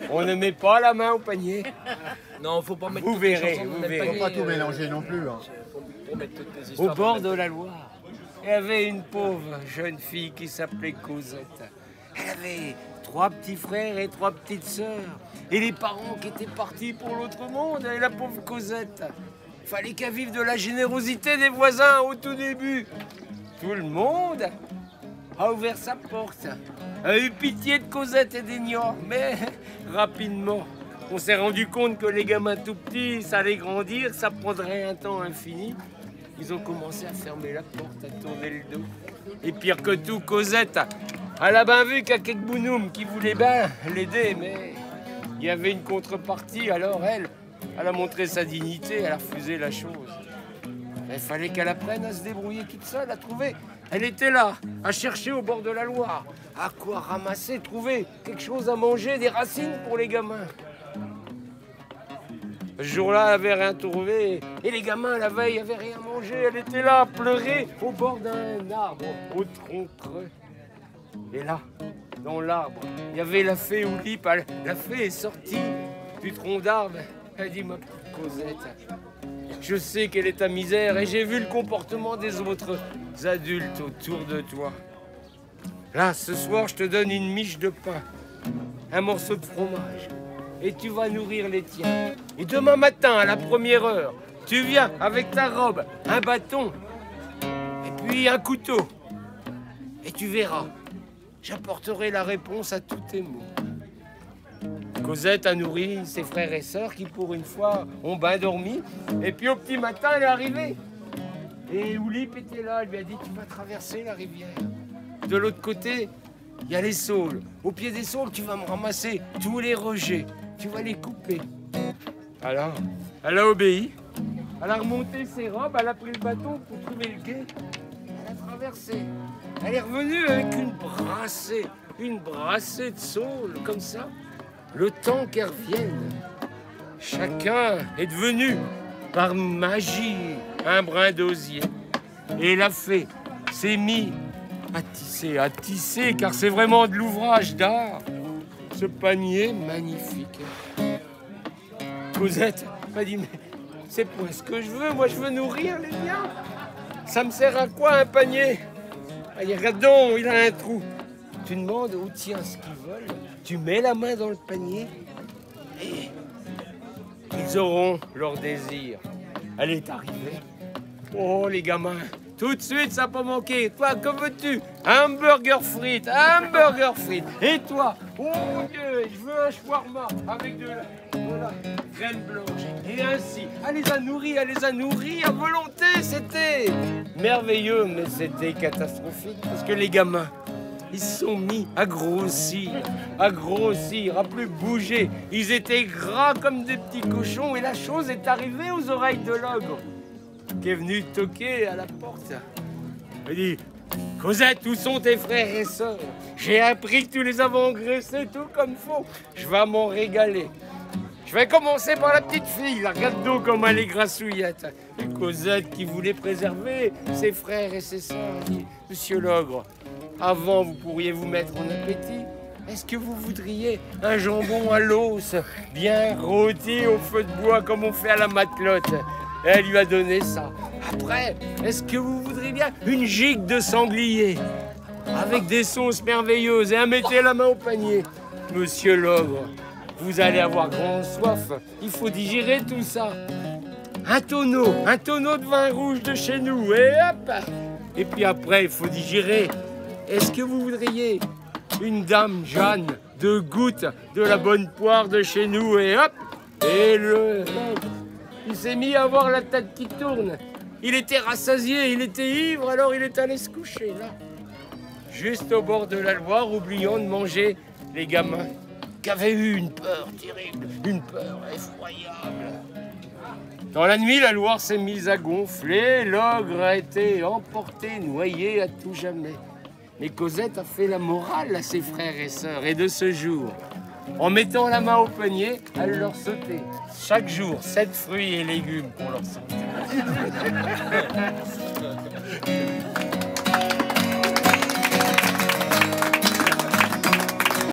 On ne met pas la main au panier. Non, faut pas mettre Vous toutes les verrez, chansons dans vous le verrez. panier, Faut pas tout mélanger non plus. Hein. Faut mettre toutes les Au histoires bord dans de le la Loire, il y avait une pauvre jeune fille qui s'appelait Cosette. Elle avait 3 petits frères et 3 petites sœurs. Et les parents qui étaient partis pour l'autre monde. Et la pauvre Cosette, fallait qu'elle vive de la générosité des voisins au tout début. Tout le monde a ouvert sa porte, a eu pitié de Cosette et des niords. Mais rapidement, on s'est rendu compte que les gamins tout petits, ça allait grandir, ça prendrait un temps infini. Ils ont commencé à fermer la porte, à tourner le dos. Et pire que tout, Cosette, elle a bien vu qu'il y a quelques bonhommes qui voulaient bien l'aider, mais il y avait une contrepartie. Alors elle a montré sa dignité, elle a refusé la chose. Il fallait qu'elle apprenne à se débrouiller toute seule, à trouver. Elle était là, à chercher au bord de la Loire, à quoi ramasser, trouver quelque chose à manger, des racines pour les gamins. Ce jour-là, elle avait rien trouvé. Et les gamins, la veille, n'avaient rien mangé. Elle était là, à pleurer, au bord d'un arbre, au tronc creux. Et là, dans l'arbre, il y avait la fée Oulipe. La fée est sortie du tronc d'arbre. Elle dit, ma petite Cosette, je sais quelle est ta misère et j'ai vu le comportement des autres adultes autour de toi. Là, ce soir, je te donne une miche de pain, un morceau de fromage. Et tu vas nourrir les tiens. Et demain matin, à la première heure, tu viens avec ta robe, un bâton, et puis un couteau. Et tu verras, j'apporterai la réponse à tous tes mots. Cosette a nourri ses frères et sœurs qui, pour une fois, ont bien dormi. Et puis au petit matin, elle est arrivée. Et Oulipe était là, elle lui a dit, tu vas traverser la rivière. De l'autre côté, il y a les saules. Au pied des saules, tu vas me ramasser tous les rejets. Tu vas les couper. Alors, elle a obéi. Elle a remonté ses robes, elle a pris le bâton pour trouver le quai. Elle a traversé. Elle est revenue avec une brassée de saules, comme ça. Le temps qu'elle revienne, chacun est devenu, par magie, un brin d'osier. Et la fée s'est mise à tisser, car c'est vraiment de l'ouvrage d'art. Ce panier magnifique. Cosette m'a dit, mais c'est pas ce que je veux, moi je veux nourrir les miens. Ça me sert à quoi un panier? Regarde donc, il a un trou. Tu demandes où tient ce qu'ils veulent, tu mets la main dans le panier et ils auront leur désir. Elle est arrivée. Oh les gamins, tout de suite ça n'a pas manqué. Toi, que veux-tu? Un burger frites, un burger frites. Et toi? Oh mon Dieu, je veux un shawarma avec de la graine blanche. Et ainsi, elle les a nourris à volonté. C'était merveilleux, mais c'était catastrophique parce que les gamins, ils se sont mis à grossir, à plus bouger. Ils étaient gras comme des petits cochons et la chose est arrivée aux oreilles de l'ogre qui est venu toquer à la porte. Il dit, Cosette, où sont tes frères et sœurs? J'ai appris que tu les avais engraissés tout comme faut. Je vais m'en régaler. Je vais commencer par la petite fille. La regarde donc comme elle est grassouillette. Et Cosette qui voulait préserver ses frères et ses sœurs. Elle dit, Monsieur l'ogre, avant, vous pourriez vous mettre en appétit. Est-ce que vous voudriez un jambon à l'os, bien rôti au feu de bois comme on fait à la matelote? Et elle lui a donné ça. Après, est-ce que vous voudriez bien une gigue de sanglier avec des sauces merveilleuses? Et mettez la main au panier. Monsieur l'ogre, vous allez avoir grand soif. Il faut digérer tout ça. Un tonneau de vin rouge de chez nous. Et hop! Et puis après, il faut digérer. Est-ce que vous voudriez une dame Jeanne, 2 gouttes de la bonne poire de chez nous? Et hop! Et il s'est mis à avoir la tête qui tourne. Il était rassasié, il était ivre, alors il est allé se coucher là. Juste au bord de la Loire, oubliant de manger les gamins qui avaient eu une peur terrible, une peur effroyable. Dans la nuit, la Loire s'est mise à gonfler, l'ogre a été emporté, noyé à tout jamais. Mais Cosette a fait la morale à ses frères et sœurs, et de ce jour, en mettant la main au panier, elle leur sautait chaque jour 7 fruits et légumes pour leur santé.